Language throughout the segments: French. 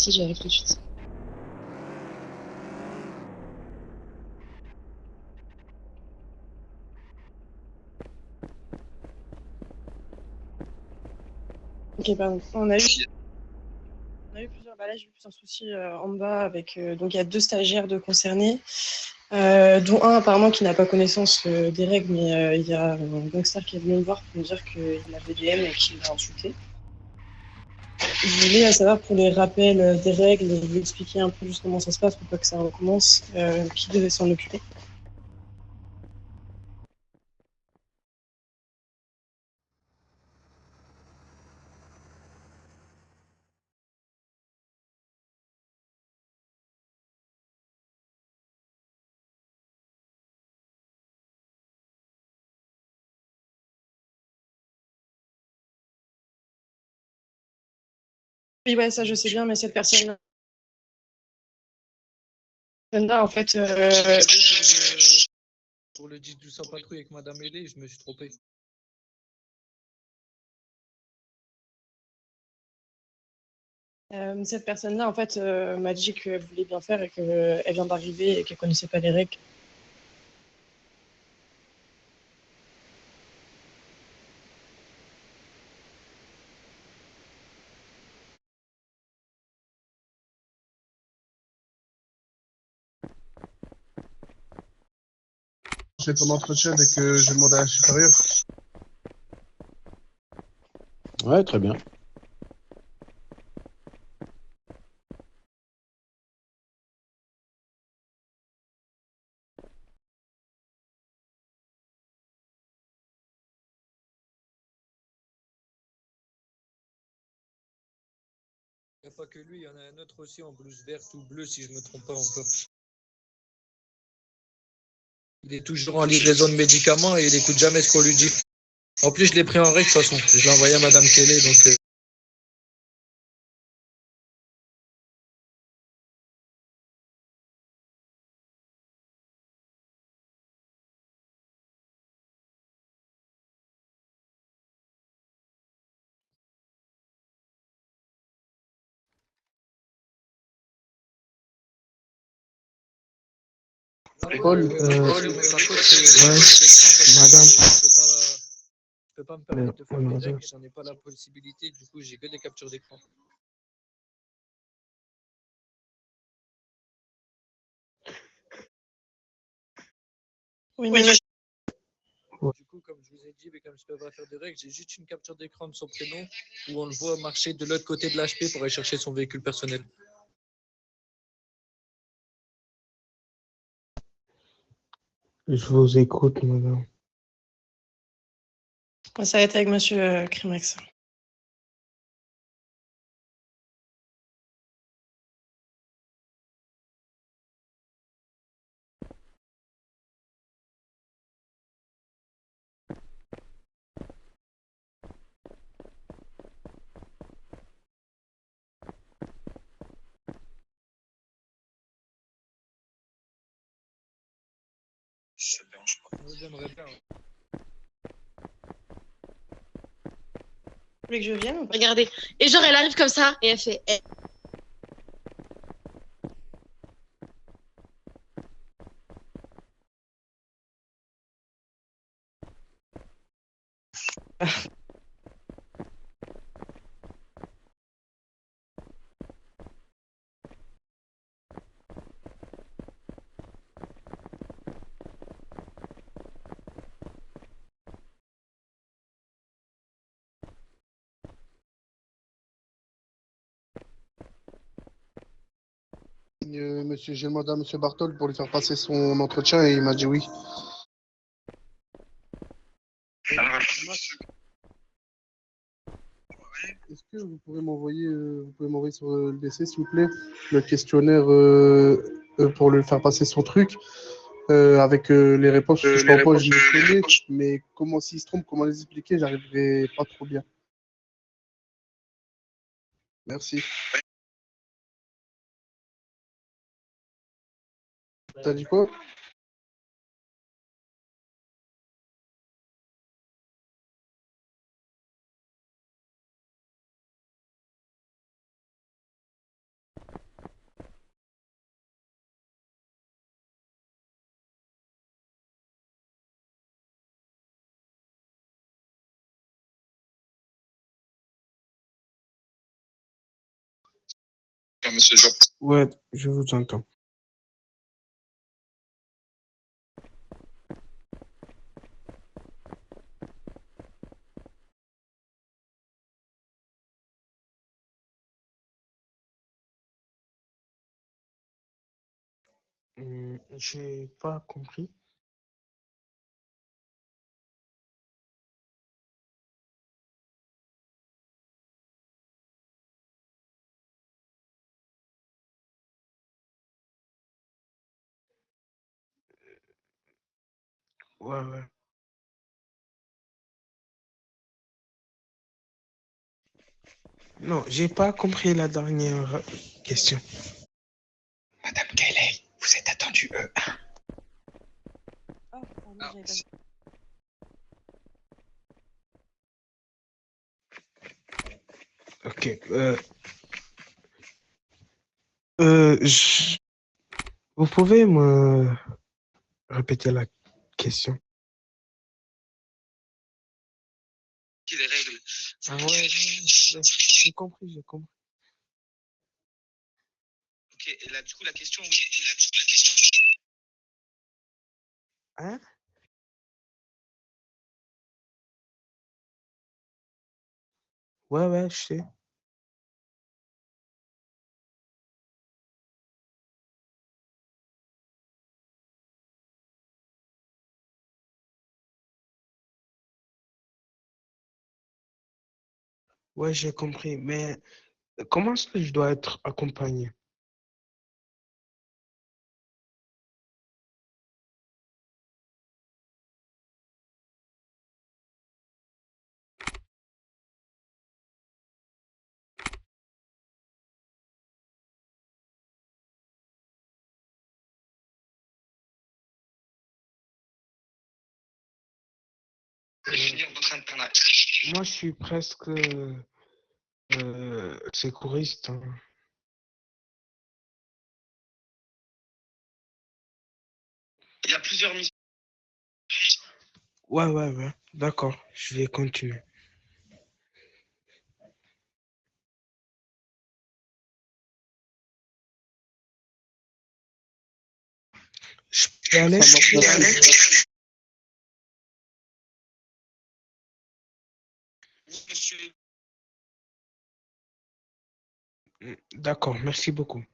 souci, j'arrive tout de suite. Ok, pardon. J'ai eu plusieurs soucis en bas avec. Donc, il y a 2 stagiaires de concernés, dont un apparemment qui n'a pas connaissance des règles, mais il y a un gangster qui est venu me voir pour me dire qu'il m'avait DM et qu'il m'a insulté. Je voulais savoir pour les rappels des règles, lui expliquer un peu juste comment ça se passe pour pas que ça recommence, qui devait s'en occuper. Oui, ouais, ça je sais bien, mais cette personne-là, en fait, Pour le 10-12 patrouille avec Madame Hélé, je me suis trompé. cette personne-là, en fait, m'a dit qu'elle voulait bien faire et qu'elle vient d'arriver et qu'elle connaissait pas les règles. J'ai ton entretien dès que j'ai demandé à la supérieure. Ouais, très bien. Il n'y a pas que lui, il y en a un autre aussi en blouse verte ou bleue, si je ne me trompe pas encore. Il est toujours en livraison de médicaments et il n'écoute jamais ce qu'on lui dit. En plus, je l'ai pris en règle de toute façon. Je l'ai envoyé à Madame Kelly, donc. Paul, Ouais, madame. Je peux pas me permettre de faire des règles, j'en ai pas la possibilité, du coup j'ai que des captures d'écran. Oui, mais Du coup, comme je vous ai dit, mais comme je peux pas faire de règles, j'ai juste une capture d'écran de son prénom où on le voit marcher de l'autre côté de l'HP pour aller chercher son véhicule personnel. Je vous écoute, madame. ça va être avec monsieur Crimex. J'aimerais bien. Vous voulez que je vienne ou pas? Regardez. Et genre, elle arrive comme ça et elle fait. Monsieur, j'ai demandé à monsieur Bartol pour lui faire passer son entretien et il m'a dit oui. Est-ce que vous pouvez m'envoyer sur le DC, s'il vous plaît, le questionnaire pour lui faire passer son truc avec les réponses. Je sais pas, je me connais, mais comment s'il se trompe, comment les expliquer, j'arriverai pas trop bien. Merci. T'as dit quoi? Ouais, je vous entends. J'ai pas compris. Ouais, ouais. Non, j'ai pas compris la dernière question. Madame Kelly, vous êtes attendue E1. Oh, pardon, j'avais pas vu. Ok. Vous pouvez me répéter la question? Les règles. Ah ouais, j'ai compris, j'ai compris. Ok, et là, du coup, la question, oui. La question. Hein? Ouais, ouais, je sais. Ouais, j'ai compris. Mais comment est-ce que je dois être accompagné? Finir votre internat. Moi, je suis presque secouriste, hein. Il y a plusieurs missions. Ouais, ouais, ouais. D'accord, je vais continuer. Je peux y aller? Ça marche, merci. Monsieur. D'accord, merci beaucoup.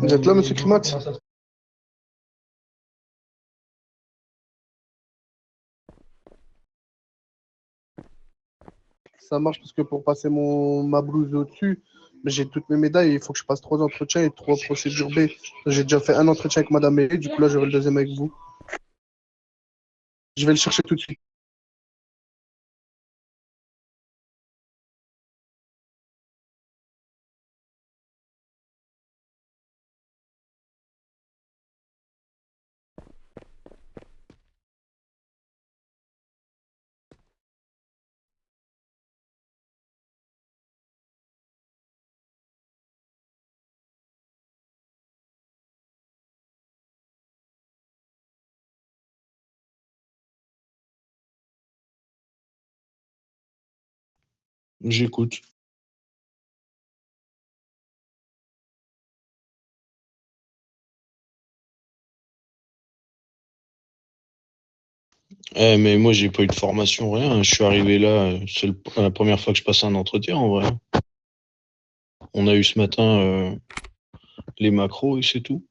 Vous êtes là, monsieur Klimax? Ça marche parce que pour passer ma blouse au-dessus, mais j'ai toutes mes médailles. Il faut que je passe 3 entretiens et 3 procédures B. J'ai déjà fait un entretien avec Madame Mélé, du coup là j'aurai le deuxième avec vous. Je vais le chercher tout de suite. J'écoute. Mais moi, j'ai pas eu de formation, rien. Je suis arrivé là, c'est la première fois que je passe un entretien, en vrai. On a eu ce matin les macros et c'est tout.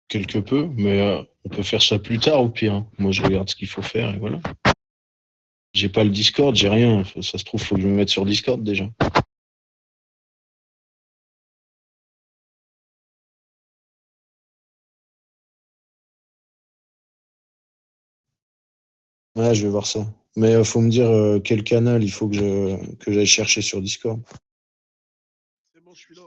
Quelque peu, mais on peut faire ça plus tard au pire, hein. Moi, je regarde ce qu'il faut faire et voilà. J'ai pas le Discord, j'ai rien. Ça se trouve, faut que je me mette sur Discord déjà. Ouais, je vais voir ça. Mais faut me dire quel canal il faut que j'aille chercher sur Discord. C'est bon, je suis là.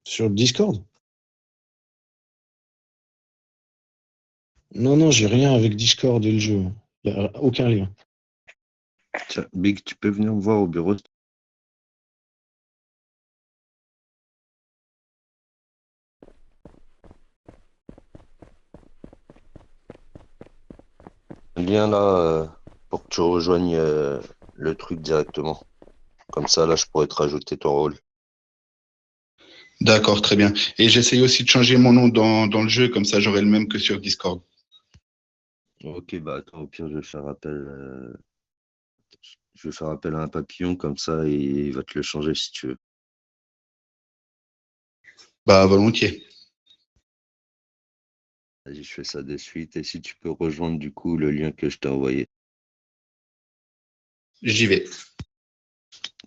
Sur le Discord? Non, non, j'ai rien avec Discord et le jeu. Y a aucun lien. Tiens, Big, tu peux venir me voir au bureau? Un lien là pour que tu rejoignes le truc directement. Comme ça, là, je pourrais te rajouter ton rôle. D'accord, très bien. Et j'essaye aussi de changer mon nom dans le jeu, comme ça j'aurai le même que sur Discord. Ok, bah attends, au pire, je vais faire appel à un papillon, comme ça, et il va te le changer si tu veux. Bah, volontiers. Vas-y, je fais ça de suite. Et si tu peux rejoindre du coup le lien que je t'ai envoyé. J'y vais.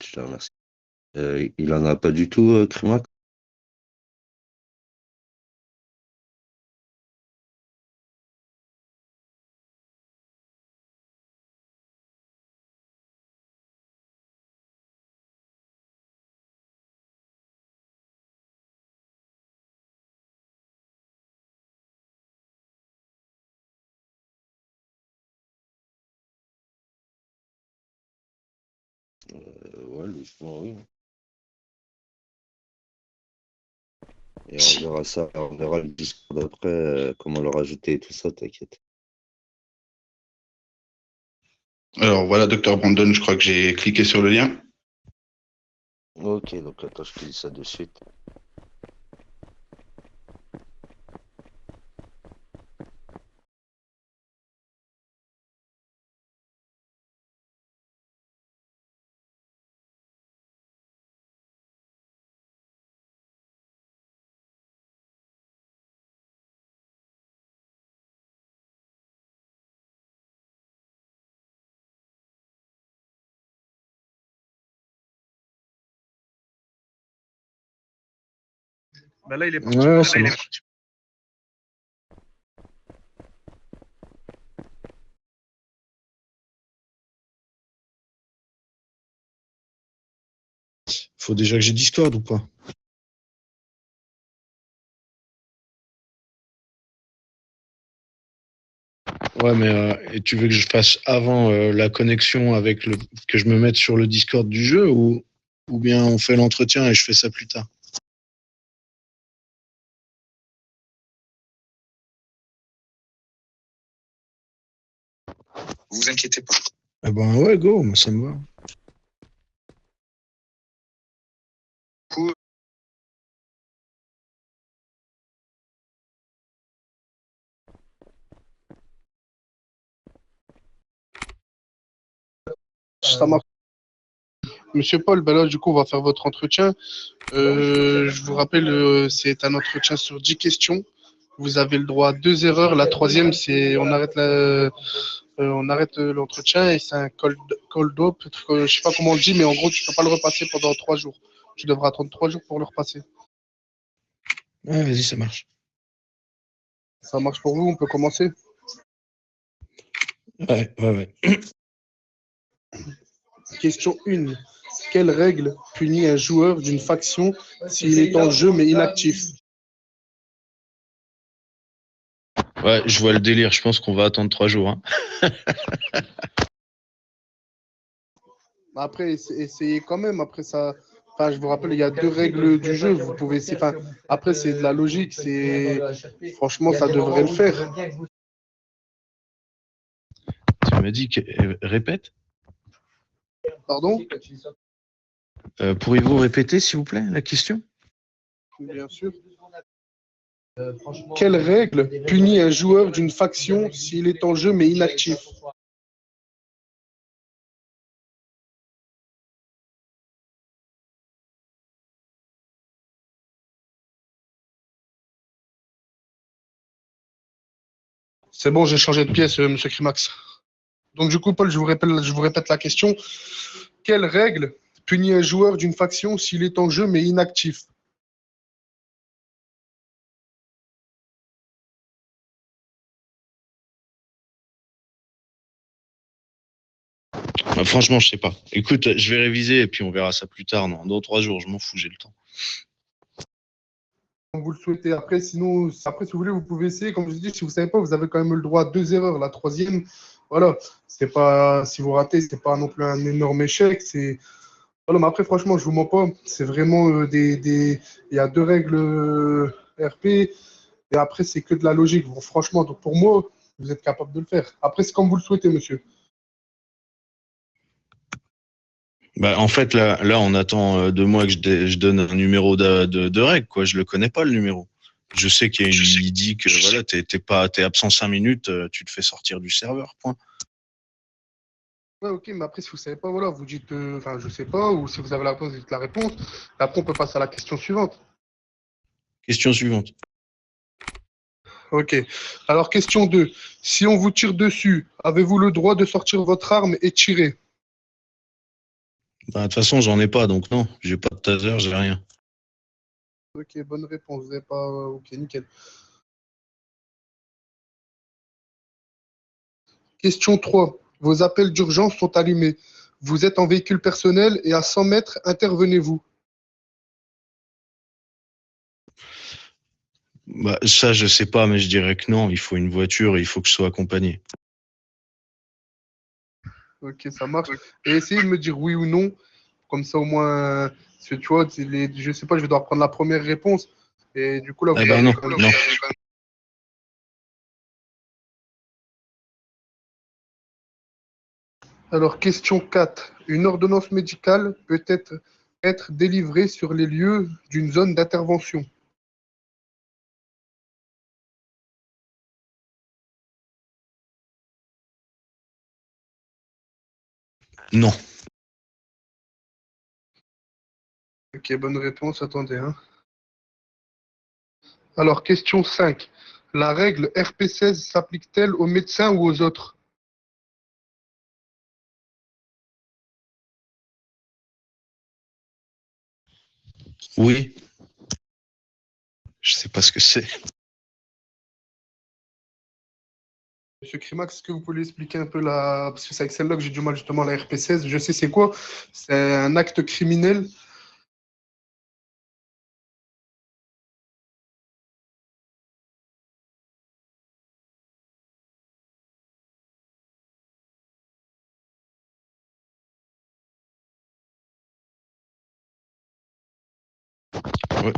Je te remercie. Il en a pas du tout, Crimac? Ouais, logiquement, oui. Et on verra ça, on verra le Discord après, comment le rajouter et tout ça, t'inquiète. Alors voilà, docteur Brandon, je crois que j'ai cliqué sur le lien. Ok, donc attends, je te dis ça de suite. Bah là, il est parti. Ouais, ça marche. Faut déjà que j'ai Discord ou pas? Ouais, mais et tu veux que je fasse avant la connexion avec que je me mette sur le Discord du jeu ou bien on fait l'entretien et je fais ça plus tard? Vous inquiétez pas. Eh ben ouais, go, moi ça me va. ça marche. Monsieur Paul, ben là, du coup, on va faire votre entretien. Je vous rappelle, c'est un entretien sur 10 questions. Vous avez le droit à 2 erreurs. La troisième, c'est on arrête l'entretien et c'est un cold up. Je sais pas comment on le dit, mais en gros, tu peux pas le repasser pendant 3 jours. Tu devras attendre 3 jours pour le repasser. Ouais, vas-y, ça marche. Ça marche pour vous, on peut commencer. Ouais. Question 1. Quelle règle punit un joueur d'une faction s'il est en jeu mais inactif? Ouais, je vois le délire. Je pense qu'on va attendre 3 jours. Hein. Après, essayez quand même. Après ça, enfin, je vous rappelle, il y a 2 règles du jeu. Vous pouvez essayer. Enfin, après, c'est de la logique. Franchement, ça devrait le faire. Tu m'as dit que répète. Pardon? Pourriez-vous répéter, s'il vous plaît, la question? Bien sûr. Quelle règle punit un joueur d'une faction s'il est en jeu mais inactif? C'est bon, j'ai changé de pièce, monsieur Crimax. Donc, du coup, Paul, je vous répète la question. Quelle règle punit un joueur d'une faction s'il est en jeu mais inactif? Franchement, je sais pas. Écoute, je vais réviser et puis on verra ça plus tard. Non, dans 3 jours, je m'en fous, j'ai le temps. Comme vous le souhaitez. Après, sinon, après, si vous voulez, vous pouvez essayer. Comme je dis, si vous ne savez pas, vous avez quand même le droit à 2 erreurs. La troisième, voilà, c'est pas, si vous ratez, c'est pas non plus un énorme échec. Voilà, mais après, franchement, je vous mens pas. C'est vraiment il y a 2 règles RP et après, c'est que de la logique. Bon, franchement, donc pour moi, vous êtes capable de le faire. Après, c'est comme vous le souhaitez, monsieur. Bah, en fait, là, on attend de moi que je donne un numéro de règle, quoi. Je le connais pas, le numéro. Je sais il dit que voilà, t'es absent 5 minutes, tu te fais sortir du serveur, point. Ouais, ok, mais après, si vous ne savez pas, voilà, vous dites, enfin, je sais pas, ou si vous avez la réponse, vous dites la réponse. Et après, on peut passer à la question suivante. Question suivante. Ok. Alors, question 2. Si on vous tire dessus, avez-vous le droit de sortir votre arme et tirer? Bah, de toute façon, j'en ai pas, donc non, j'ai pas de taser, j'ai rien. Ok, bonne réponse. Vous n'avez pas. Ok, nickel. Question 3. Vos appels d'urgence sont allumés. Vous êtes en véhicule personnel et à 100 mètres, intervenez-vous. Bah, ça, je sais pas, mais je dirais que non, il faut une voiture et il faut que je sois accompagné. Ok, ça marche. Et essayez de me dire oui ou non. Comme ça, au moins, parce que tu vois, je sais pas, je vais devoir prendre la première réponse. Et du coup, là, Eh vous ben avez non, quand même. non. Alors, question 4. Une ordonnance médicale peut être délivrée sur les lieux d'une zone d'intervention. Non. Ok, bonne réponse. Attendez, hein. Alors, question 5. La règle RP16 s'applique-t-elle aux médecins ou aux autres? Oui. Je sais pas ce que c'est. Monsieur Crimax, est-ce que vous pouvez expliquer un peu la. Parce que c'est avec celle-là que j'ai du mal justement, la RP16. Je sais c'est quoi. C'est un acte criminel.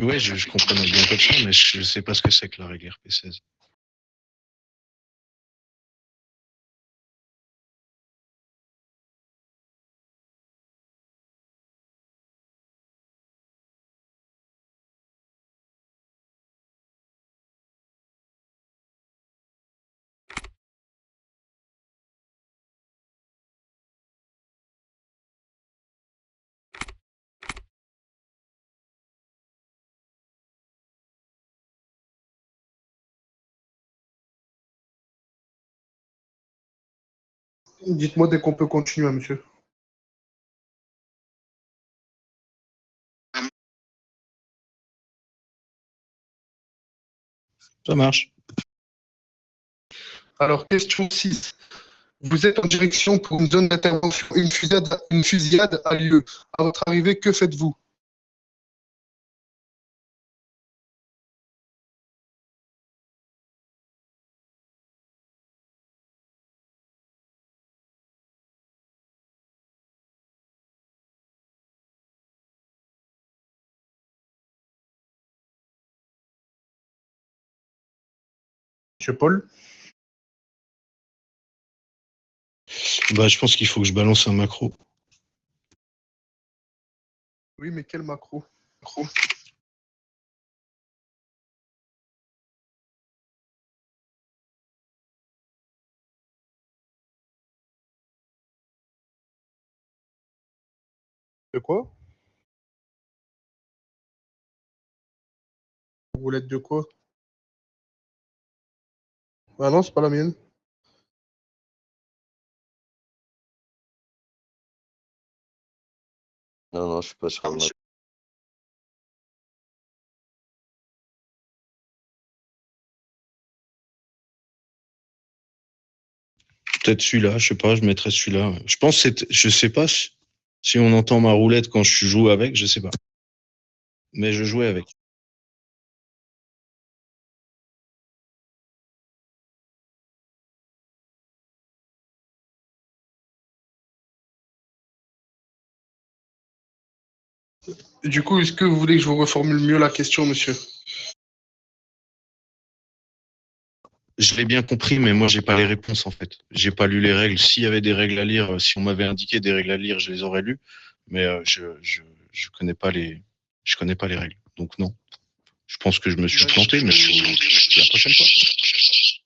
Ouais, je comprenais bien comme ça, mais je sais pas ce que c'est que la règle RP16. Dites-moi dès qu'on peut continuer, hein, monsieur. Ça marche. Alors, question 6. Vous êtes en direction pour une zone d'intervention. Une fusillade a lieu. À votre arrivée, que faites-vous? Monsieur Paul? Bah, je pense qu'il faut que je balance un macro. Oui, mais quel macro? De quoi? Roulette de quoi? Ah non, c'est pas la mienne. Non, non, je suis pas sur le map. Peut-être celui-là, je sais pas, je mettrais celui-là. Je pense que je sais pas si on entend ma roulette quand je joue avec, je sais pas. Mais je jouais avec. Du coup, est-ce que vous voulez que je vous reformule mieux la question, monsieur? Je l'ai bien compris, mais moi, j'ai pas les réponses, en fait. J'ai pas lu les règles. S'il y avait des règles à lire, si on m'avait indiqué des règles à lire, je les aurais lues. Mais je connais pas les règles. Donc, non. Je pense que je me suis planté, mais la prochaine fois.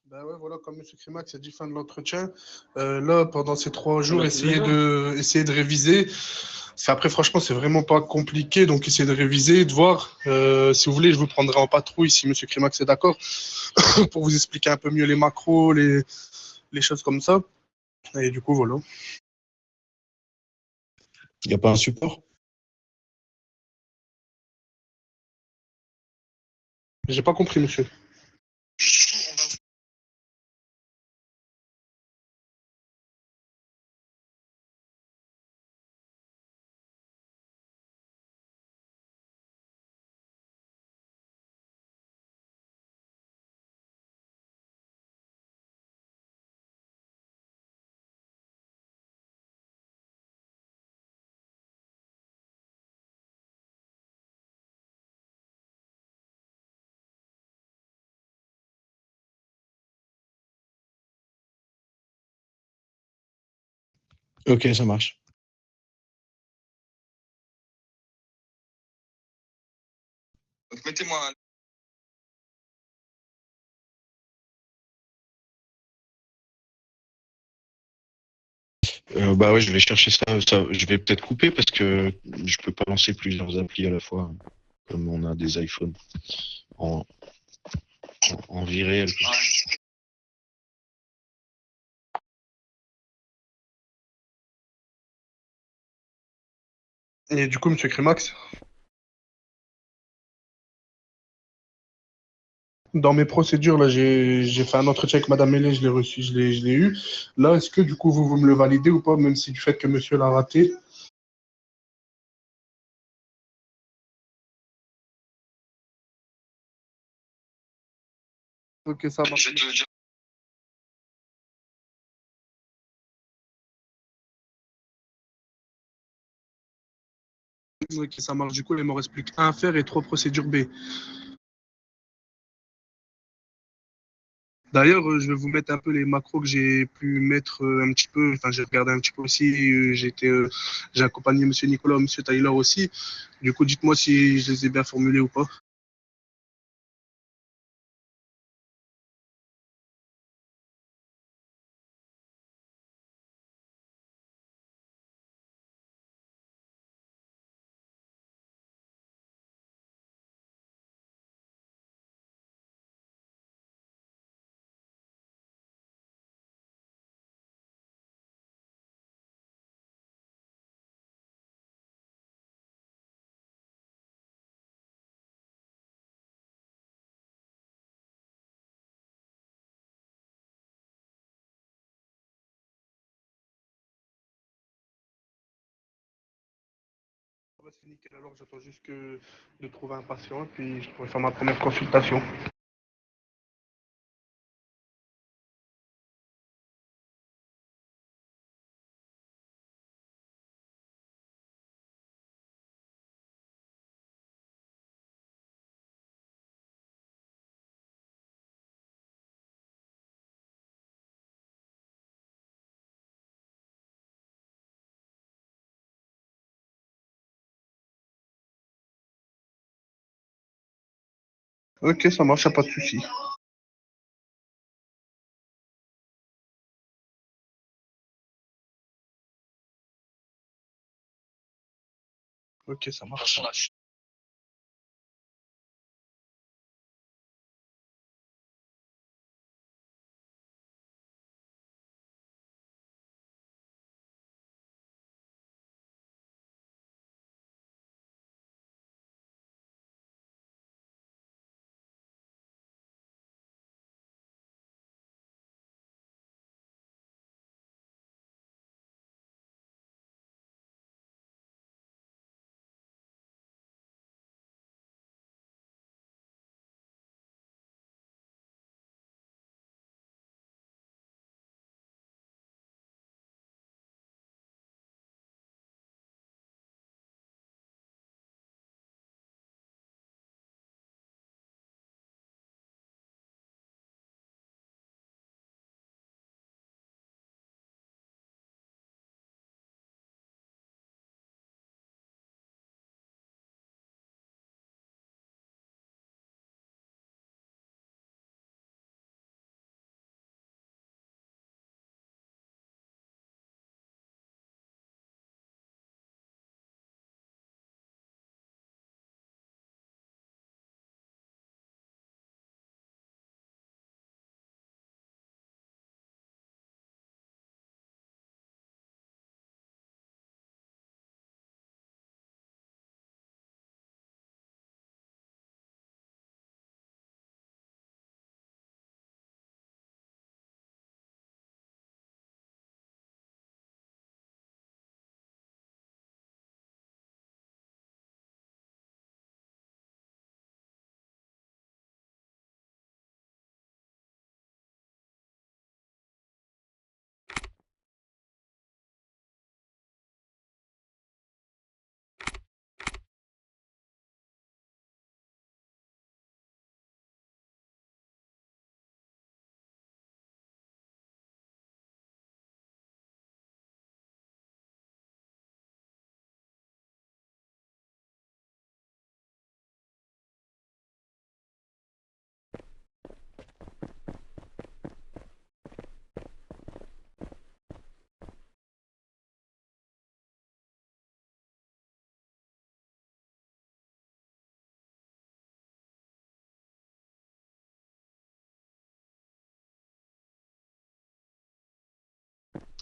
Ben ouais, voilà, comme M. Crimax a dit fin de l'entretien, là, pendant ces 3 jours, essayer de réviser. Après, franchement, c'est vraiment pas compliqué. Donc, essayez de réviser, de voir. Si vous voulez, je vous prendrai en patrouille si M. Crimax est d'accord pour vous expliquer un peu mieux les macros, les choses comme ça. Et du coup, voilà. Il n'y a pas un support? J'ai pas compris, monsieur. Ok, ça marche. Mettez-moi Bah ouais, je vais chercher ça. Je vais peut-être couper parce que je peux pas lancer plusieurs applis à la fois, comme on a des iPhones en, en vie réelle. Et du coup, M. Crimax, dans mes procédures, là, j'ai fait un entretien avec Madame Mélé, je l'ai reçu, je l'ai eu. Là, est-ce que du coup, vous me le validez ou pas, même si du fait que monsieur l'a raté? Ok, ça marche. Ok, ça marche. Du coup, il m'en reste plus qu'un à faire et 3 procédures B. D'ailleurs, je vais vous mettre un peu les macros que j'ai pu mettre un petit peu. Enfin, j'ai regardé un petit peu aussi. J'ai accompagné Monsieur Nicolas, Monsieur Taylor aussi. Du coup, dites-moi si je les ai bien formulés ou pas. bah, c'est nickel. Alors, j'attends juste de trouver un patient et puis je pourrai faire ma première consultation. Ok, ça marche, y a pas de souci. Ok, ça marche.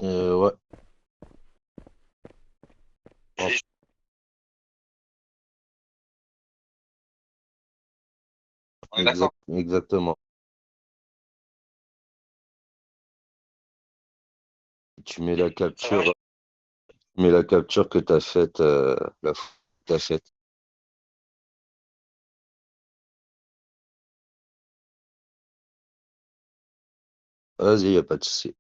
Ouais. Exactement. Tu mets la capture, que tu as faite, la photo que t'as faite. Vas-y, y a pas de souci.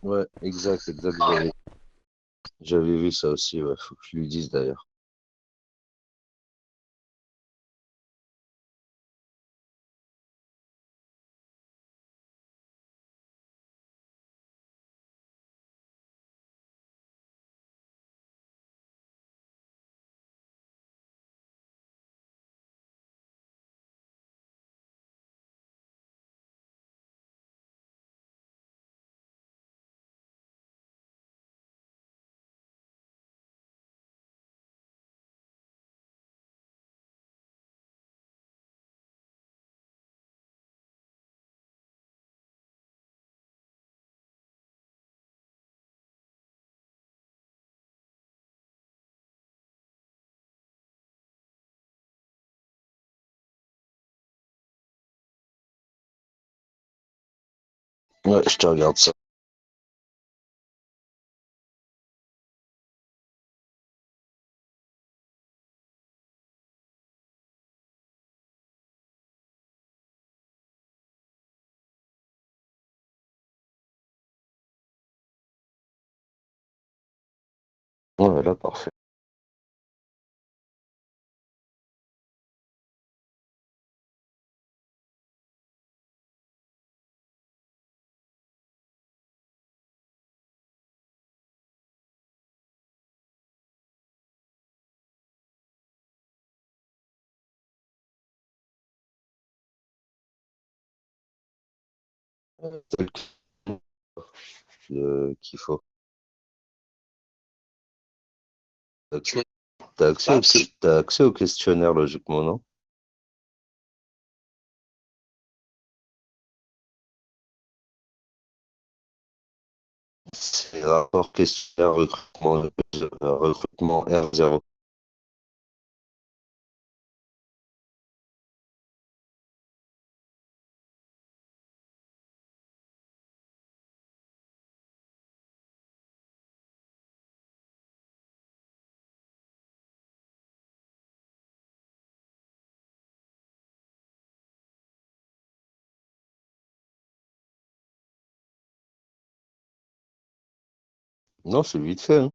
Ouais, exact. J'avais vu ça aussi, ouais. Faut que je lui dise d'ailleurs. Ouais, je te regarde ça. Ouais, là, parfait. C'est qu'il faut. T'as accès au questionnaire, logiquement, non? C'est rapport questionnaire recrutement R0. Non, c'est vite fait, hein.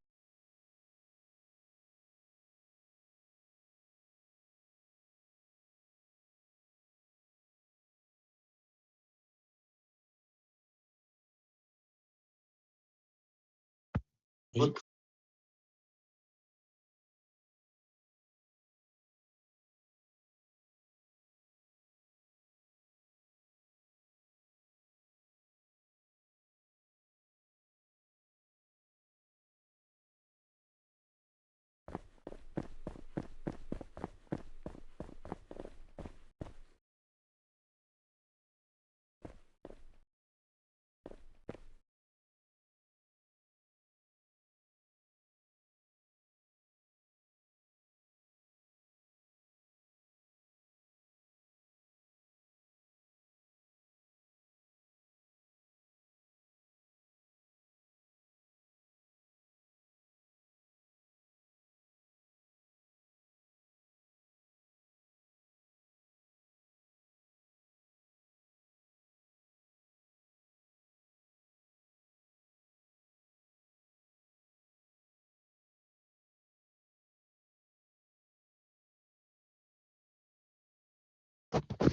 Oui.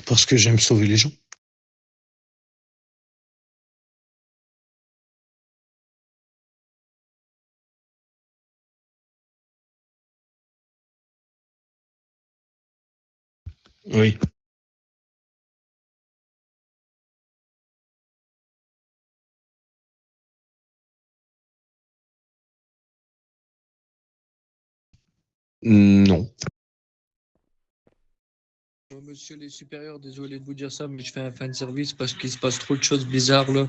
Parce que j'aime sauver les gens. Oui. Non. Monsieur les supérieurs, désolé de vous dire ça, mais je fais un fan service parce qu'il se passe trop de choses bizarres là.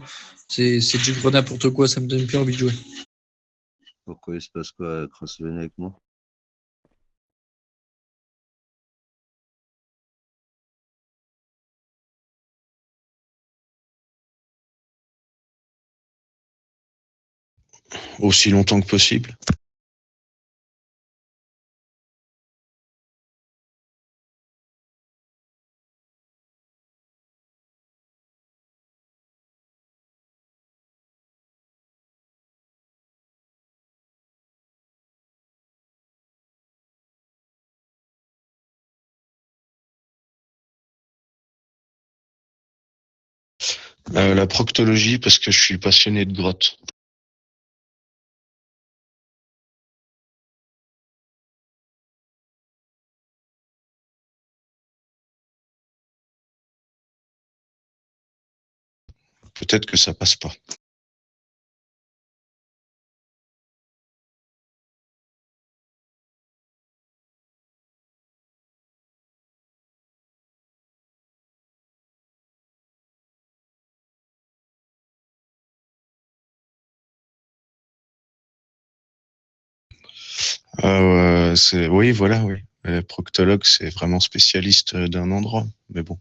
C'est du gros n'importe quoi, ça me donne plus envie de jouer. Pourquoi il se passe quoi, Crossven avec moi? Aussi longtemps que possible. La proctologie, parce que je suis passionné de grottes. Peut-être que ça passe pas. Oui, voilà, oui. Le proctologue, c'est vraiment spécialiste d'un endroit. Mais bon.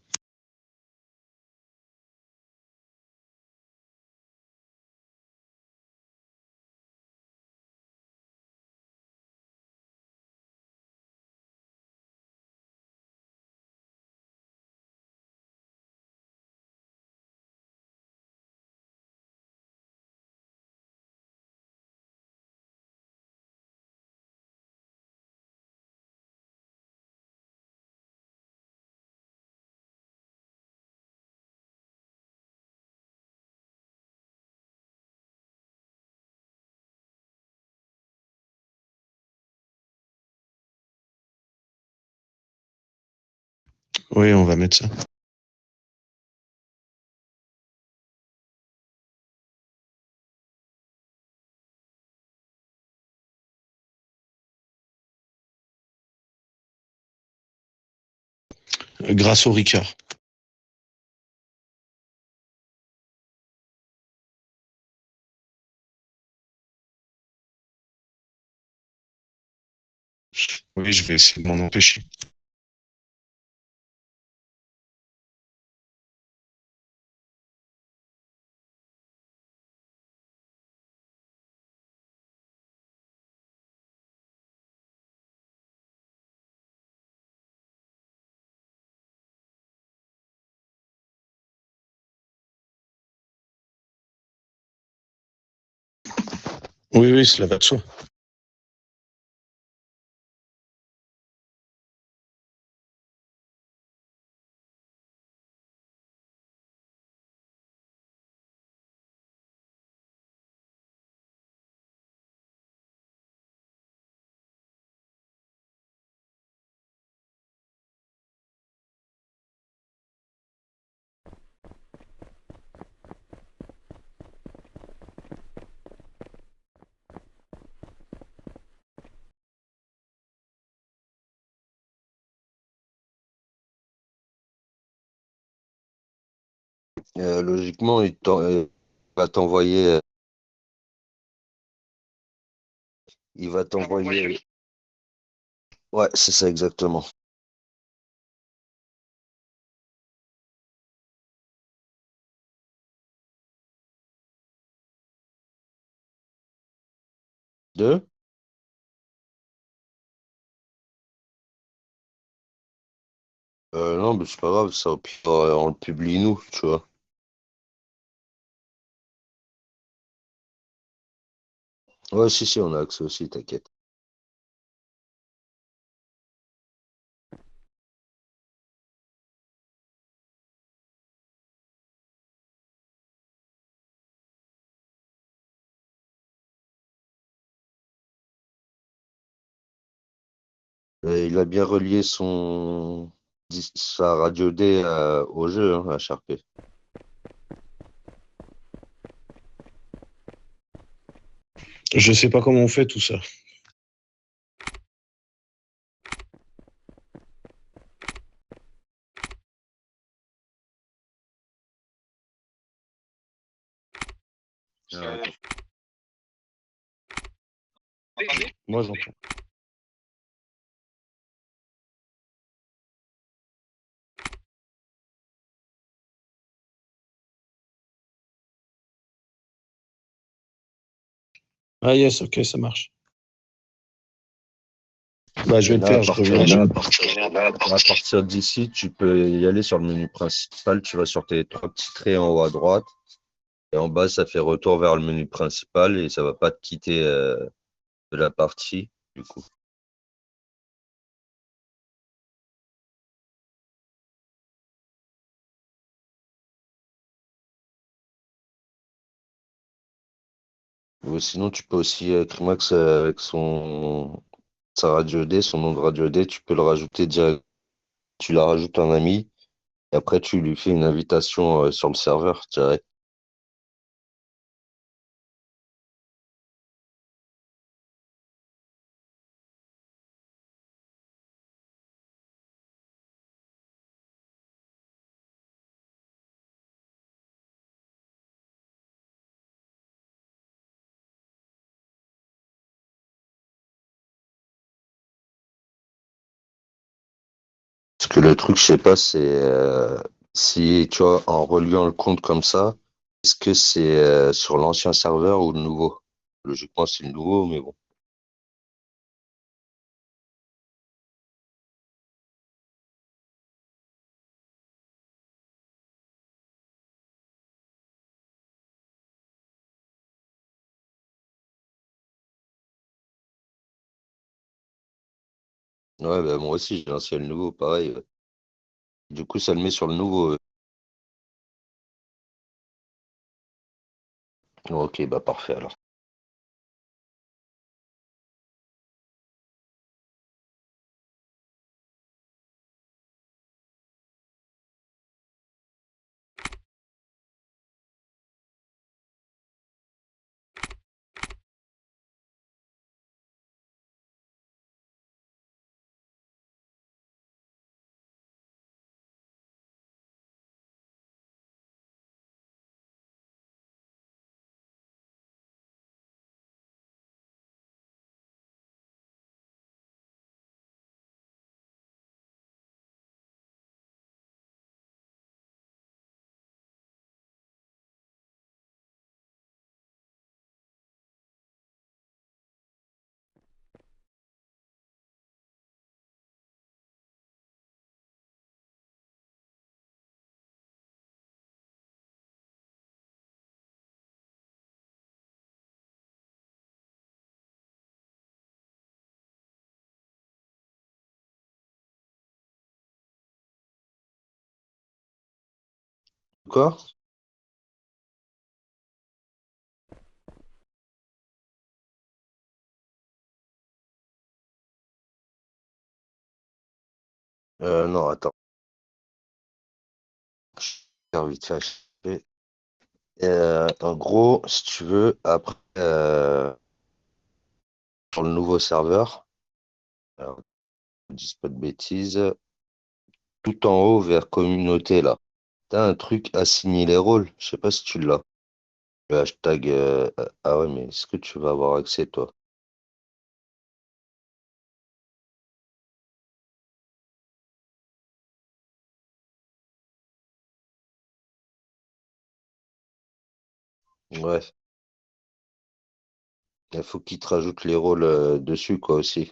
Oui, on va mettre ça. Grâce au Ricard. Oui, je vais essayer de m'en empêcher. Oui, oui, cela va de soi. Logiquement, va t'envoyer. Il va t'envoyer. Ouais, c'est ça exactement. Deux? Non, mais c'est pas grave, ça, au pire, on le publie nous, tu vois. Ouais, si, si, on a accès aussi, t'inquiète. Il a bien relié sa radio D au jeu, hein, à Sharpay. Je sais pas comment on fait tout ça. Moi, j'entends. Ah yes, ok, ça marche. Bah, je vais le faire, je reviens. À partir d'ici, tu peux y aller sur le menu principal. Tu vas sur tes trois petits traits en haut à droite. Et en bas, ça fait retour vers le menu principal et ça va pas te quitter de la partie, du coup. Ou sinon, tu peux aussi, Crimax, avec sa radio D, son nom de radio D, tu peux le rajouter direct. Tu la rajoutes en ami et après, tu lui fais une invitation sur le serveur direct. Parce que le truc, je sais pas, c'est si, tu vois, en reliant le compte comme ça, est-ce que c'est sur l'ancien serveur ou le nouveau? Logiquement, c'est le nouveau, mais bon. Ouais, bah, moi aussi, j'ai lancé le nouveau, pareil. Du coup, ça le met sur le nouveau. Ok, bah parfait alors. Quoi? Non, attends. Je vais vite fait acheter. En gros, si tu veux, après, sur le nouveau serveur, alors, je dis pas de bêtises, tout en haut vers communauté, là, t'as un truc assigner les rôles. Je sais pas si tu l'as. Le hashtag. Ah ouais, mais est-ce que tu vas avoir accès, toi? Ouais, il faut qu'il te rajoute les rôles dessus, quoi, aussi.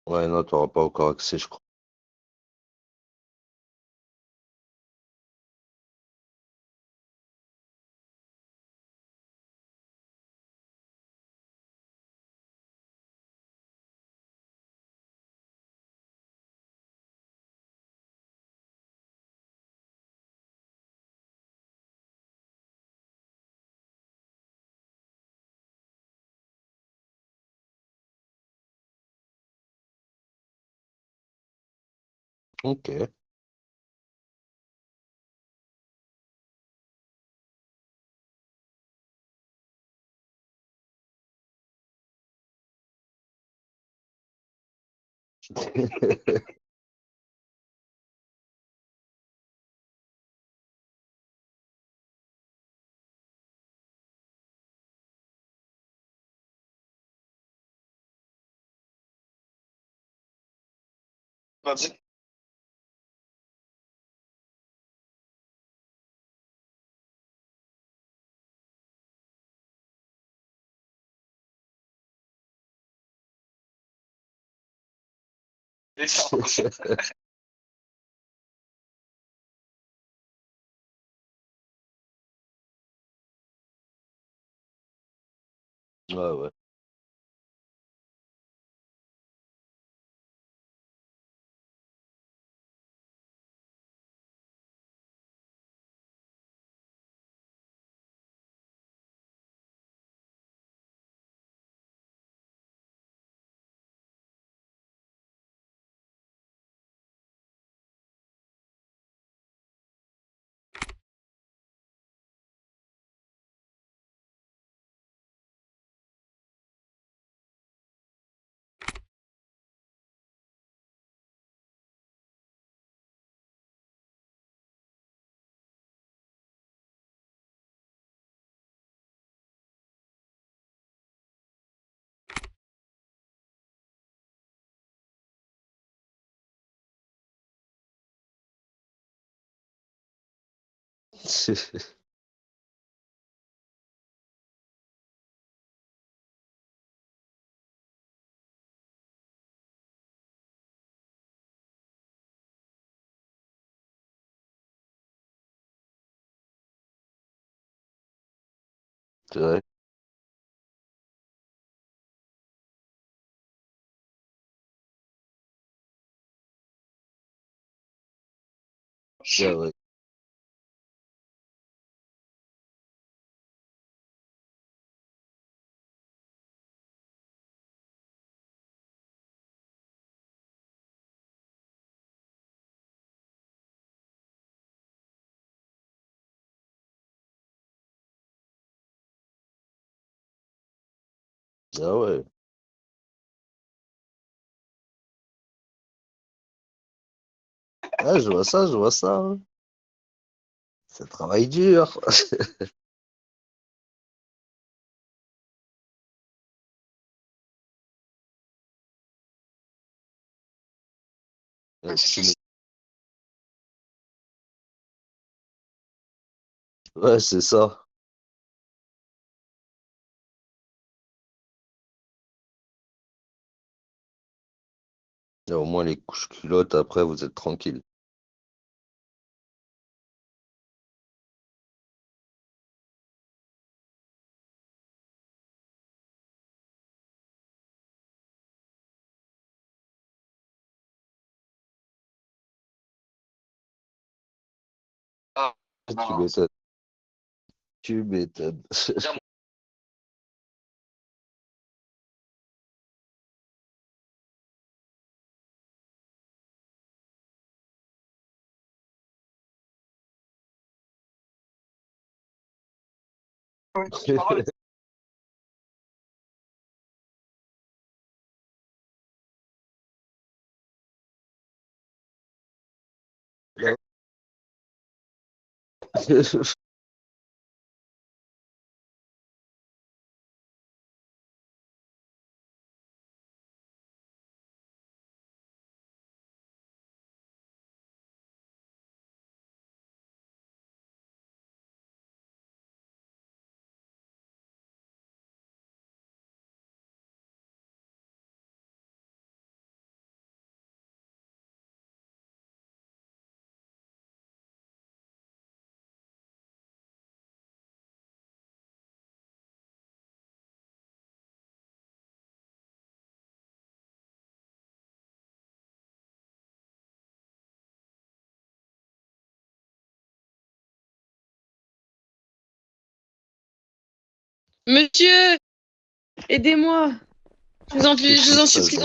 Ouais, non, t'auras pas encore accès, je crois. Ok. Ouais, ouais. C'est vrai. Ouais, ouais. Ah ouais. Ah, je vois ça, je vois ça, hein. C'est un travail dur. Ouais, c'est ça. Et au moins, les couches culottes, après, vous êtes tranquille. Tu m'étonnes. Tu m'étonnes. Monsieur, aidez-moi. Je vous en supplie.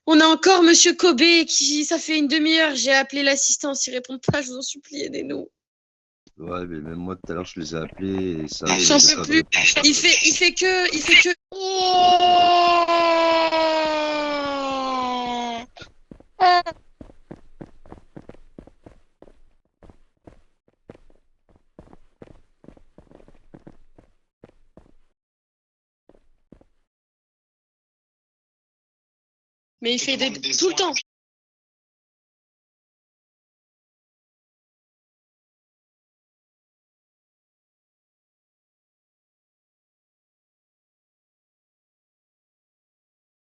On a encore Monsieur Kobe qui, ça fait une demi-heure, j'ai appelé l'assistance, il répond pas, je vous en supplie, aidez-nous. Ouais, mais même moi, tout à l'heure, je les ai appelés et ça. J'en peux plus. Il fait que. Mais il fait tout le temps.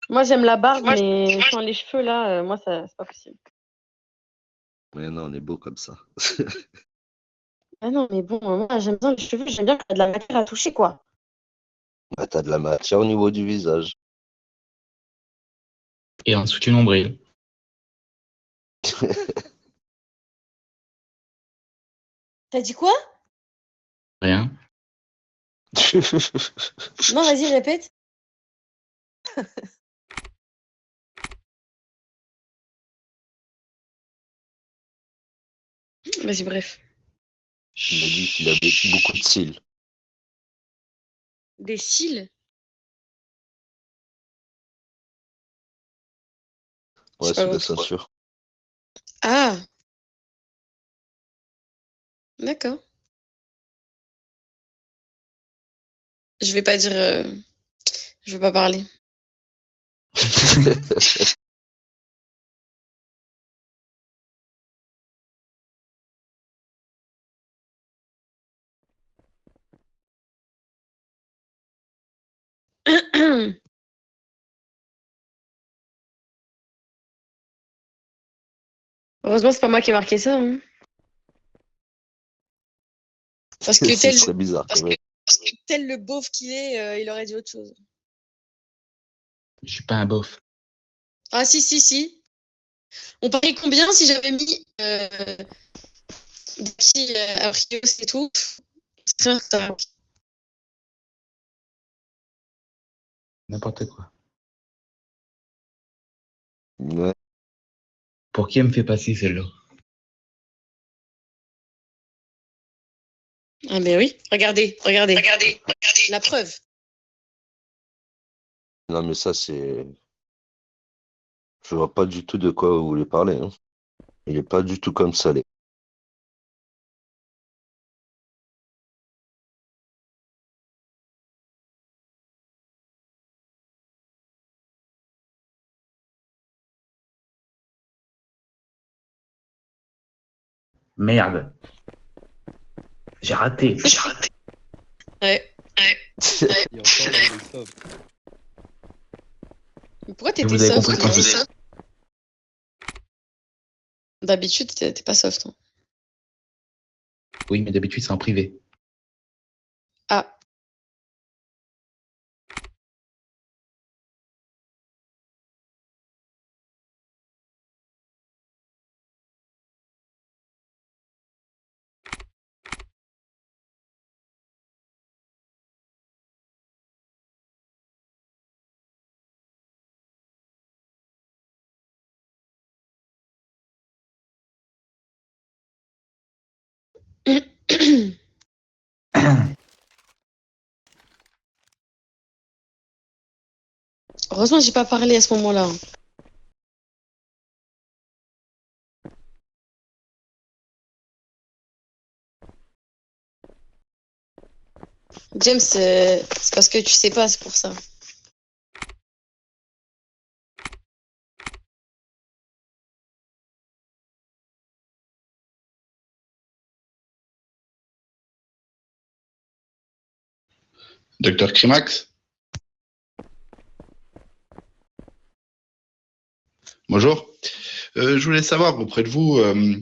Moi, j'aime la barbe, mais sans les cheveux, là, moi, ça, c'est pas possible. Mais non, on est beau comme ça. Ah non, mais bon, moi, j'aime bien les cheveux, j'aime bien qu'il y a de la matière à toucher, quoi. Bah, t'as de la matière au niveau du visage. Et en dessous du nombril. T'as dit quoi? Rien. Non, vas-y, répète. Vas-y, bref. Il m'a dit qu'il avait beaucoup de cils. Des cils? Ouais, sous la ceinture. Ah! D'accord. Je vais pas dire. Je vais pas parler. Heureusement, c'est pas moi qui ai marqué ça. Hein. Parce que Ce serait bizarre. parce que tel le beauf qu'il est, il aurait dit autre chose. Je suis pas un beauf. Ah si. On parie combien si j'avais mis des petits Aprios et tout? C'est ça. N'importe quoi. Ouais. Pour qui elle me fait passer celle-là? Ah ben oui, regardez. La preuve. Non, mais ça, c'est. Je vois pas du tout de quoi vous voulez parler. Hein. Il est pas du tout comme ça, les. Merde. J'ai raté. Ouais. Il y a encore là, des sauves. Mais pourquoi Et vous t'étais avez soft compris quand toi? D'habitude, t'es pas soft. Hein. Oui, mais d'habitude, c'est en privé. Ah, heureusement, j'ai pas parlé à ce moment-là. Hein. James, c'est parce que tu sais pas, c'est pour ça. Docteur Crimax, bonjour. Je voulais savoir auprès de vous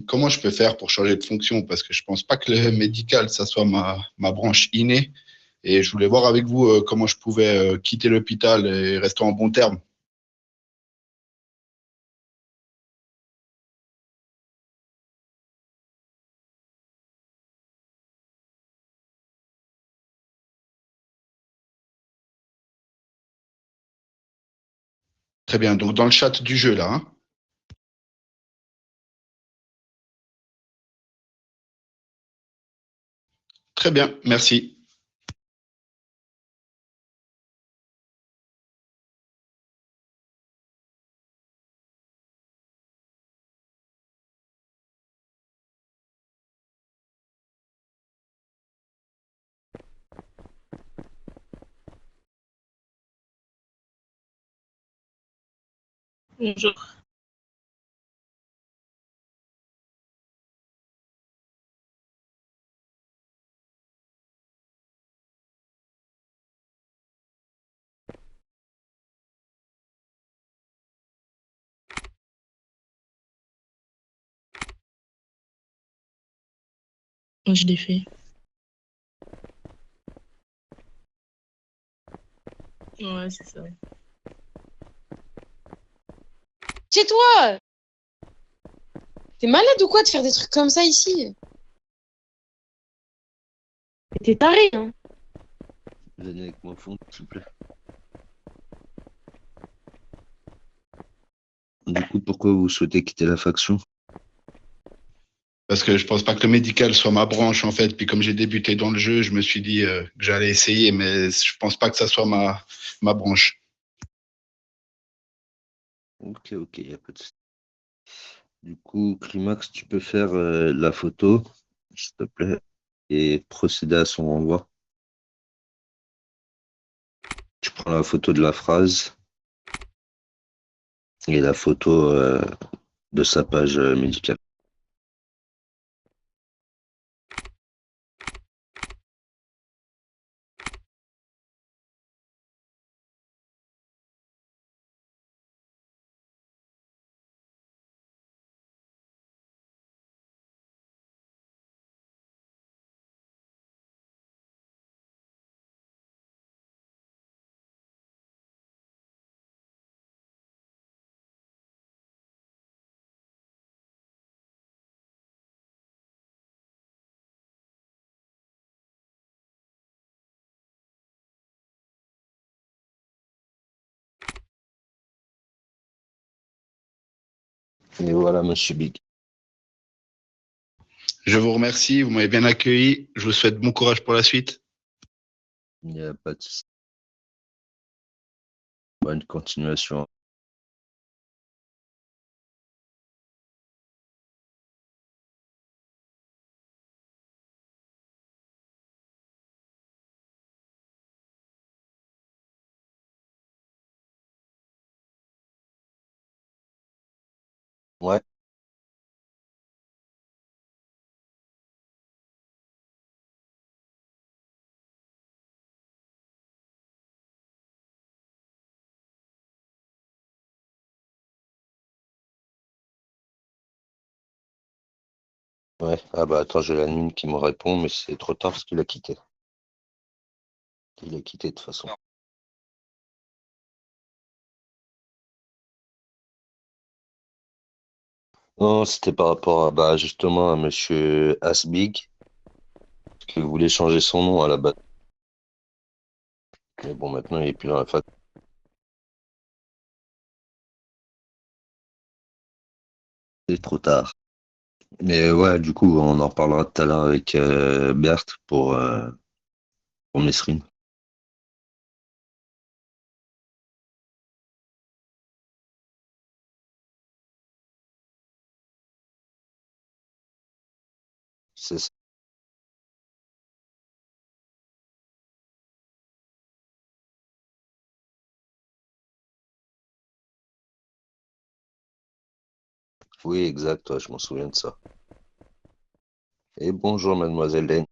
comment je peux faire pour changer de fonction parce que je pense pas que le médical, ça soit ma branche innée. Et je voulais voir avec vous comment je pouvais quitter l'hôpital et rester en bon terme. Très bien, donc dans le chat du jeu là. Hein. Très bien, merci. Bonjour. Je l'ai fait. Ouais, c'est ça. Chez toi! T'es malade ou quoi de faire des trucs comme ça ici? T'es taré, hein? Venez avec moi au fond, s'il vous plaît. Du coup, pourquoi vous souhaitez quitter la faction? Parce que je pense pas que le médical soit ma branche en fait. Puis comme j'ai débuté dans le jeu, je me suis dit que j'allais essayer, mais je pense pas que ça soit ma branche. Ok, y a pas de souci. Du coup, Crimax, tu peux faire la photo, s'il te plaît, et procéder à son renvoi. Tu prends la photo de la phrase et la photo de sa page médicale. Et voilà, monsieur Big. Je vous remercie, vous m'avez bien accueilli. Je vous souhaite bon courage pour la suite. Il n'y a pas de souci. Bonne continuation. Ouais. Ouais, ah bah attends, j'ai l'admin qui me répond, mais c'est trop tard parce qu'il a quitté. Il a quitté de toute façon. Non, c'était par rapport à, bah, justement à monsieur Asbig, qui voulait changer son nom à la base. Mais bon, maintenant, il est plus dans la fac. C'est trop tard. Mais ouais, du coup, on en reparlera tout à l'heure avec Berthe pour Mesrine. C'est ça. Oui, exact, ouais, je m'en souviens de ça. Et bonjour, mademoiselle Lane.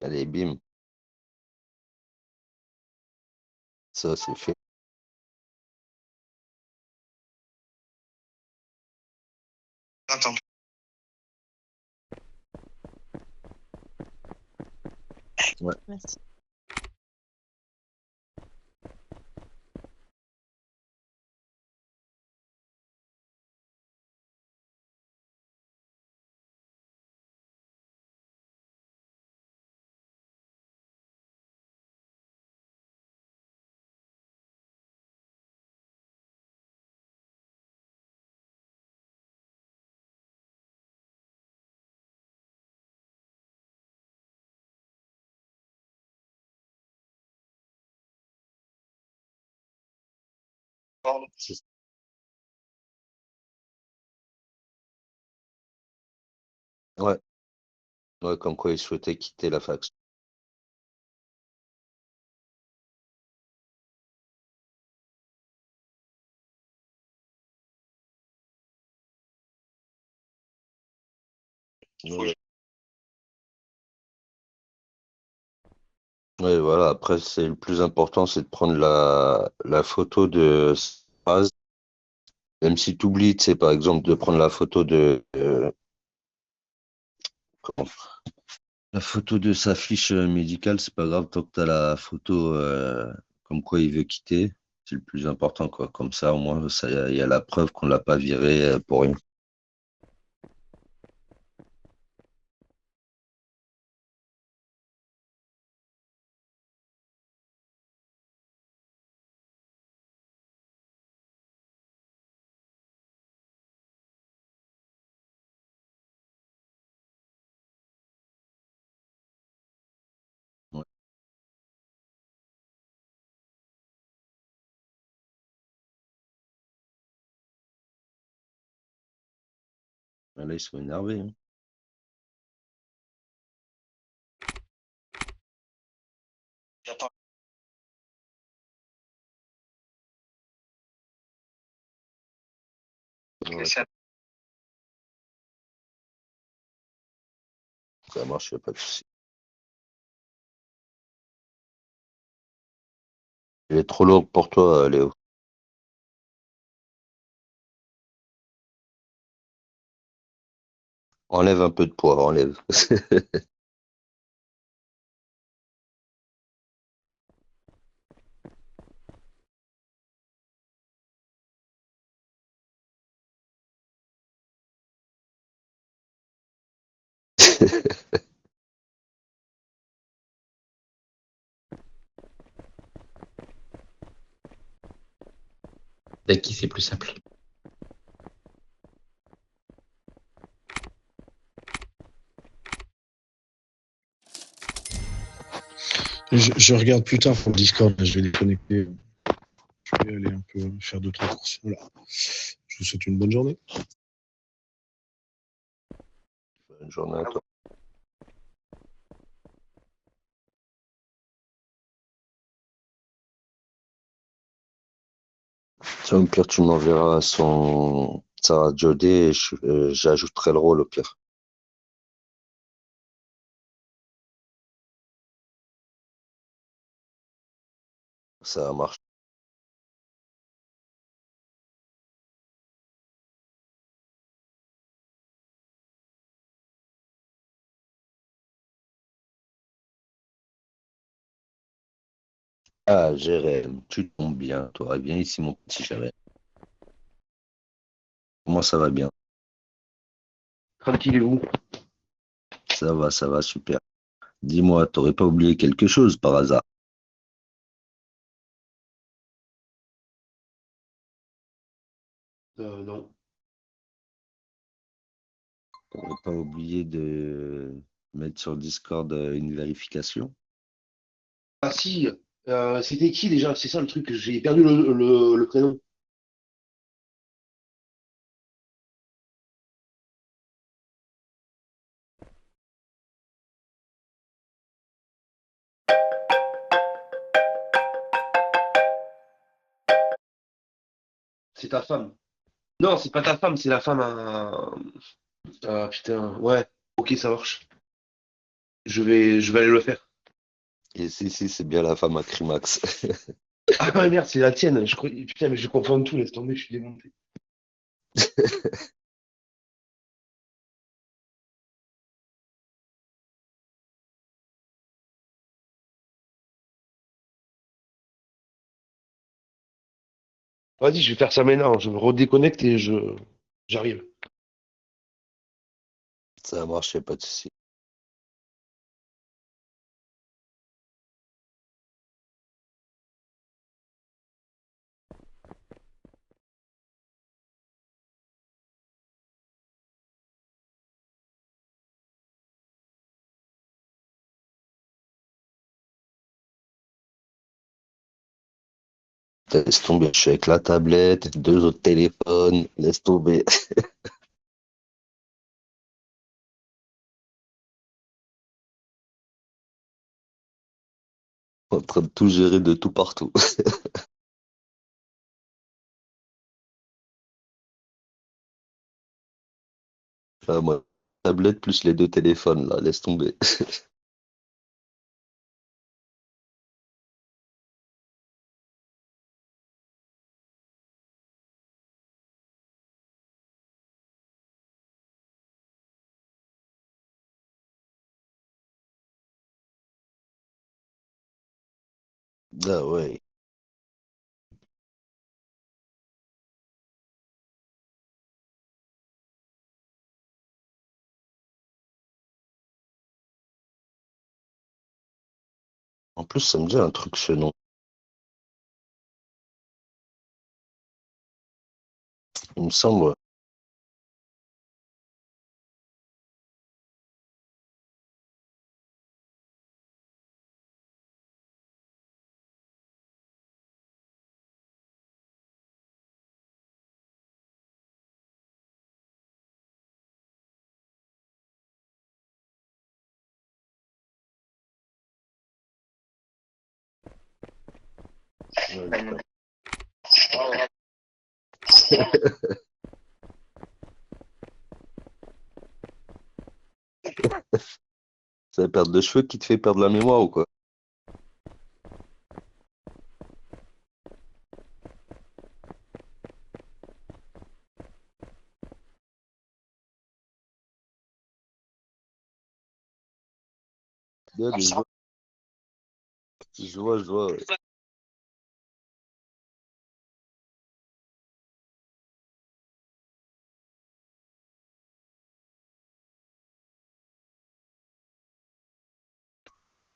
Allez, bim, ça c'est fait. Attends. Ouais. Merci. C'est- Ouais, ouais, comme quoi il souhaitait quitter la fac. Ouais, ouais, voilà, après, c'est le plus important, c'est de prendre la photo de cette phrase. Même si tu oublies, tu sais, par exemple, de prendre la photo de, comment- la photo de sa fiche médicale, c'est pas grave tant que tu as la photo comme quoi il veut quitter. C'est le plus important, quoi. Comme ça, au moins, ça, il y a la preuve qu'on l'a pas viré pour rien. Ouais. Là, ils sont énervés, hein. J'attends. Ouais, ça marche, y a pas de souci. Elle est trop lourde pour toi, Léo. Enlève un peu de poids, enlève. Avec qui c'est plus simple. Je regarde plus tard pour le Discord, là, je vais déconnecter. Je vais aller un peu faire 2-3 courses. Voilà. Je vous souhaite une bonne journée. Bonne journée à toi. Tiens, au pire, tu m'enverras sa Sarah Jodé, j'ajouterai le rôle au pire. Ça marche. Ah, Jérém, tu tombes bien, toi. Viens ici, mon petit Jérém. Comment ça va bien? Tranquille et vous? Ça va, super. Dis-moi, t'aurais pas oublié quelque chose par hasard? Non. T'aurais pas oublié de mettre sur Discord une vérification? Ah si, c'était qui déjà? C'est ça le truc, j'ai perdu le prénom. C'est ta femme. Non, c'est pas ta femme, c'est la femme à... Ah putain, ouais, ok, ça marche. Je vais aller le faire. Et si, c'est bien la femme à Crimax. Ah ouais, merde, c'est la tienne. Putain, mais je confonds tout, laisse tomber, je suis démonté. Vas-y, je vais faire ça maintenant. Je me redéconnecte et j'arrive. Ça a marché, pas de souci. Laisse tomber, je suis avec la tablette, deux autres téléphones, laisse tomber. En train de tout gérer de tout partout. Ah, moi, tablette plus les deux téléphones, là, laisse tomber. Ah ouais. En plus, ça me dit un truc, ce nom. Il me semble. Ouais, d'accord. C'est la perte de cheveux qui te fait perdre la mémoire ou quoi? Ouais, mais je vois, ouais.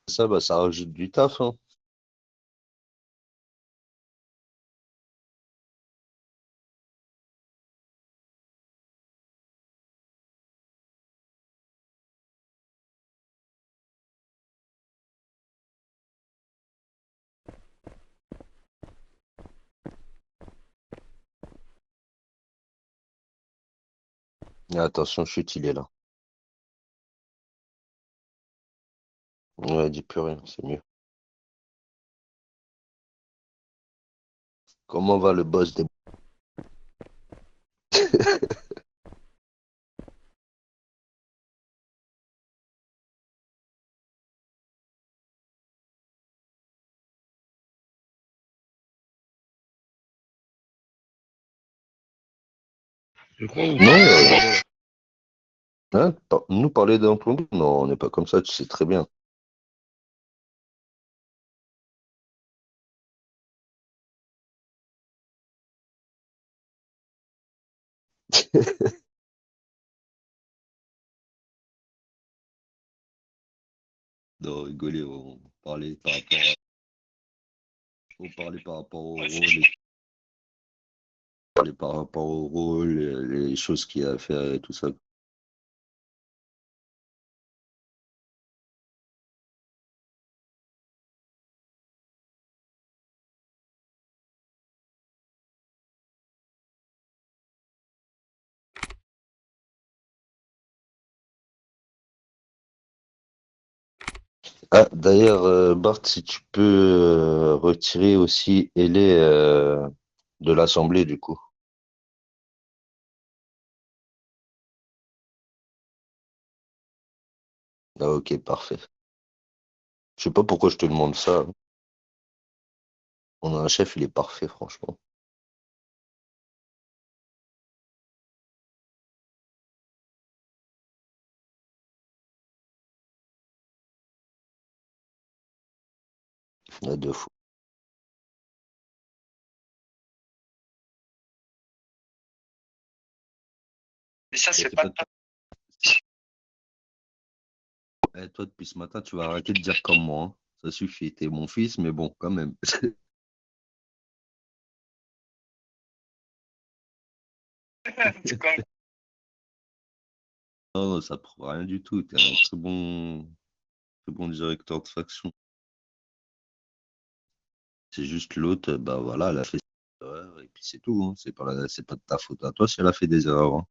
Ça, bah, ça rajoute du taf, hein. Et attention, chute, il est là. Ouais, dis plus rien, c'est mieux. Comment va le boss des... Je crois ou Non, pas? nous parler d'un plombier, non, on n'est pas comme ça, tu sais très bien. Non, rigoler, on parlait par rapport au rôle, parler par rapport au rôle, les choses qu'il y a à faire et tout ça. Ah, d'ailleurs, Bart, si tu peux retirer aussi Elé de l'Assemblée, du coup. Ah, ok, parfait. Je sais pas pourquoi je te demande ça. On a un chef, il est parfait, franchement. Il y a deux fois. Mais ça, c'est C'est pas pas- Eh, toi, depuis ce matin, tu vas arrêter de dire comme moi, hein. Ça suffit, t'es mon fils, mais bon, quand même. c'est comme Non, non, ça prouve rien du tout. T'es un très bon directeur de faction. C'est juste l'autre, bah voilà, elle a fait ses erreurs et puis c'est tout, hein. C'est pas de ta faute à toi si elle a fait des erreurs, hein.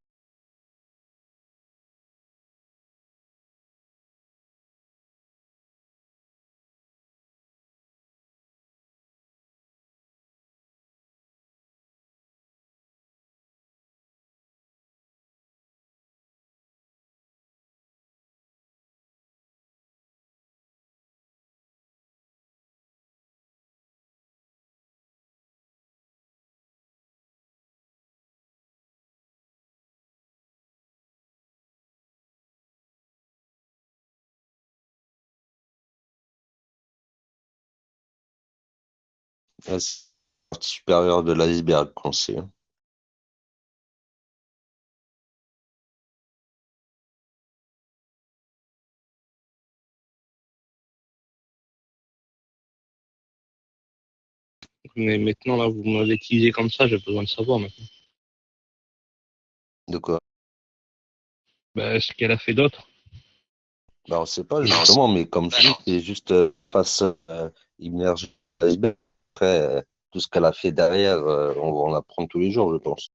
Ah, c'est la partie supérieure de l'iceberg qu'on sait, hein. Mais maintenant, là, vous m'avez teasé comme ça, j'ai besoin de savoir maintenant. De quoi? Ben, ce qu'elle a fait d'autre. Bah, on sait pas non, justement, mais comme je dis, c'est juste face immergé dans l'iceberg. Après, tout ce qu'elle a fait derrière, on va en apprendre tous les jours, je pense.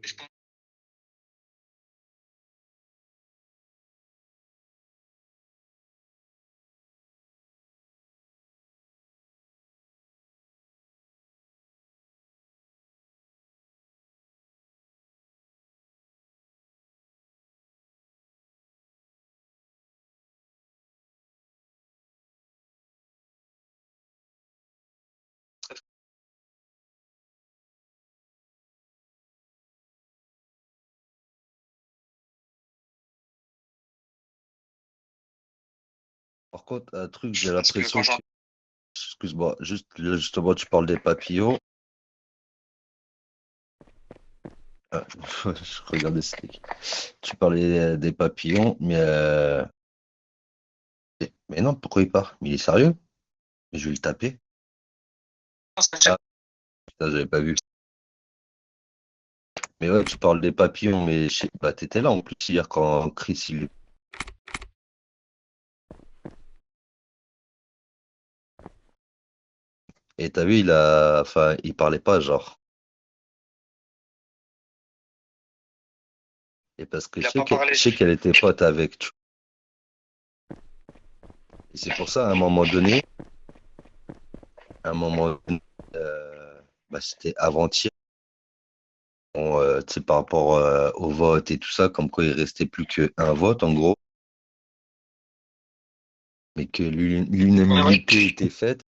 je pense Par contre, un truc, j'ai parce que l'impression quand que, j'en excuse-moi, justement, tu parles des papillons. Ah, je regardais ce truc. Tu parlais des papillons, mais non, pourquoi il part? Mais il est sérieux? Mais je vais le taper. pense que Ah, putain, j'avais pas vu. Mais ouais, tu parles des papillons, mais bah, t'étais là en plus hier quand Chris, il... Et t'as vu, enfin, il parlait pas, genre. Et parce que Il a pas parlé. je sais qu'elle était pote avec, tu vois. Et c'est pour ça, à un moment donné, bah, c'était avant-hier, tu sais, par rapport au vote et tout ça, comme quoi il restait plus qu'un vote, en gros, mais que l'unanimité était faite.